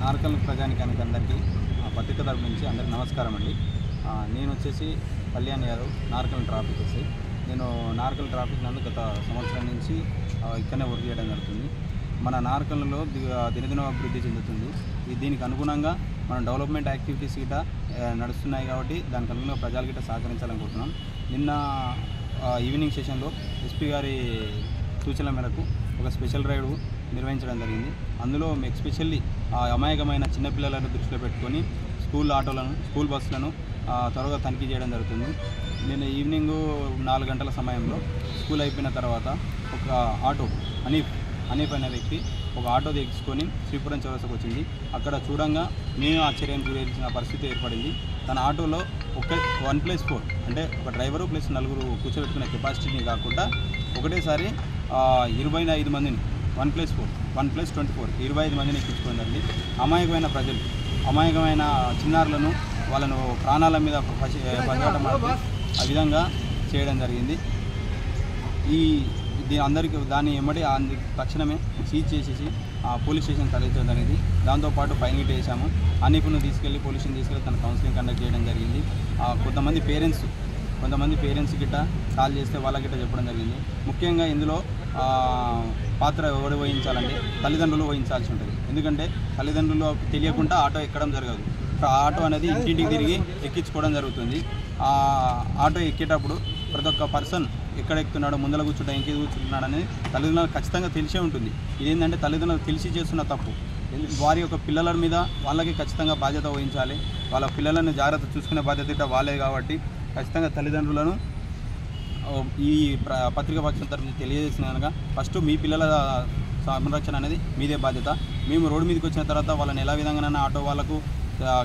నార్కల్ ప్రజానికానికి అందరికీ పత్రిక తరపు నుంచి అందరికీ నమస్కారం అండి. నేను వచ్చేసి కళ్యాణ్ యాదవ్, నార్కల్ ట్రాఫిక్ ఎస్ఐ. నేను నార్కల్ ట్రాఫిక్ నందు గత సంవత్సరం నుంచి ఇక్కడనే వర్క్ చేయడం జరుగుతుంది. మన నార్కల్లో దినదిన అభివృద్ధి చెందుతుంది. దీనికి అనుగుణంగా మన డెవలప్మెంట్ యాక్టివిటీస్ గిట నడుస్తున్నాయి కాబట్టి దానికి అనుగుణంగా ప్రజల గిట సహకరించాలనుకుంటున్నాం. నిన్న ఈవినింగ్ సెషన్లో ఎస్పీ గారి సూచనల మేరకు ఒక స్పెషల్ రైడ్ నిర్వహించడం జరిగింది. అందులో ఎస్పెషల్లీ అమాయకమైన చిన్నపిల్లలను దృష్టిలో పెట్టుకొని స్కూల్ ఆటోలను, స్కూల్ బస్సులను త్వరగా తనిఖీ చేయడం జరుగుతుంది. నేను ఈవినింగ్ 4 గంటల సమయంలో స్కూల్ అయిపోయిన తర్వాత ఒక ఆటో హనీఫ్ అనే వ్యక్తి ఒక ఆటో తీసుకొని శ్రీపురం చౌరస్తకు వచ్చింది. అక్కడ చూడంగా నేను ఆశ్చర్యానికి గురించిన పరిస్థితి ఏర్పడింది. తన ఆటోలో 1+4 అంటే ఒక డ్రైవరు ప్లస్ 4 కూర్చోబెట్టుకునే కెపాసిటీని కాకుండా ఒకటేసారి 25 మందిని 1+4 25 మందిని ఎక్కించుకుందండి. అమాయకమైన ప్రజలు, అమాయకమైన చిన్నారులను వాళ్ళను ప్రాణాల మీద పనిచేయడం ఆ విధంగా చేయడం జరిగింది. దాన్ని ఎమ్మడి తక్షణమే సీజ్ చేసేసి పోలీస్ స్టేషన్ తరలించడం జరిగింది. దాంతోపాటు ఫైన్ గిట్ వేసాము. హనీఫ్ను తీసుకెళ్ళి పోలీస్ స్టేషన్ తీసుకెళ్ళి తన కౌన్సిలింగ్ కండక్ట్ చేయడం జరిగింది. కొంతమంది పేరెంట్స్ గిట్ట కాల్ చేస్తే వాళ్ళ గిట్ట చెప్పడం జరిగింది. ముఖ్యంగా ఇందులో పాత్ర ఎవరు వహించాలంటే తల్లిదండ్రులు వహించాల్సి ఉంటుంది. ఎందుకంటే తల్లిదండ్రులు తెలియకుండా ఆటో ఎక్కడం జరగదు. ఆటో అనేది ఇంటింటికి తిరిగి ఎక్కించుకోవడం జరుగుతుంది. ఆటో ఎక్కేటప్పుడు ప్రతి ఒక్క పర్సన్ ఎక్కడ ఎక్కుతున్నాడో, ముందర కూర్చుంటా ఇంకేది కూర్చుంటున్నాడు అనేది తల్లిదండ్రులకు ఖచ్చితంగా తెలిసే ఉంటుంది. ఇదేంటంటే తల్లిదండ్రులకు తెలిసి చేస్తున్న తప్పు. వారి యొక్క పిల్లల మీద వాళ్ళకి ఖచ్చితంగా బాధ్యత వహించాలి. వాళ్ళ పిల్లలను జాగ్రత్త చూసుకునే బాధ్యత వాళ్ళే కాబట్టి ఖచ్చితంగా తల్లిదండ్రులను ఈ పత్రికా పక్షం తరఫున తెలియజేసిన కనుక ఫస్ట్ మీ పిల్లల సంరక్షణ అనేది మీదే బాధ్యత. మేము రోడ్డు మీదకి వచ్చిన తర్వాత వాళ్ళని ఎలా విధంగానైనా ఆటో వాళ్ళకు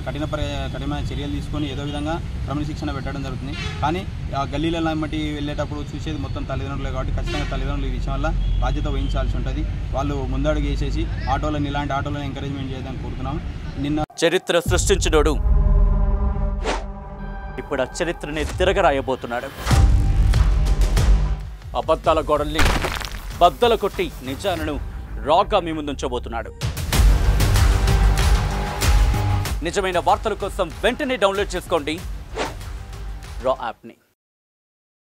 కఠినమైన చర్యలు తీసుకొని ఏదో విధంగా క్రమశిక్షణ పెట్టడం జరుగుతుంది. కానీ ఆ గల్లీలలో బట్టి వెళ్ళేటప్పుడు చూసేది మొత్తం తల్లిదండ్రులే కాబట్టి ఖచ్చితంగా తల్లిదండ్రులు ఈ విషయం వల్ల బాధ్యత వహించాల్సి ఉంటుంది. వాళ్ళు ముందడుగు వేసేసి ఆటోలను, ఇలాంటి ఆటోలను ఎంకరేజ్మెంట్ చేయడానికి కోరుతున్నాం. నిన్న చరిత్ర సృష్టించినోడు ఇప్పుడు ఆ చరిత్రని తిరగరాయబోతున్నాడు. అబద్ధాల గోడల్ని బద్దల కొట్టి నిజాలను రాగా మీ ముందుంచబోతున్నాడు. నిజమైన వార్తల కోసం వెంటనే డౌన్లోడ్ చేసుకోండి రా యాప్ని.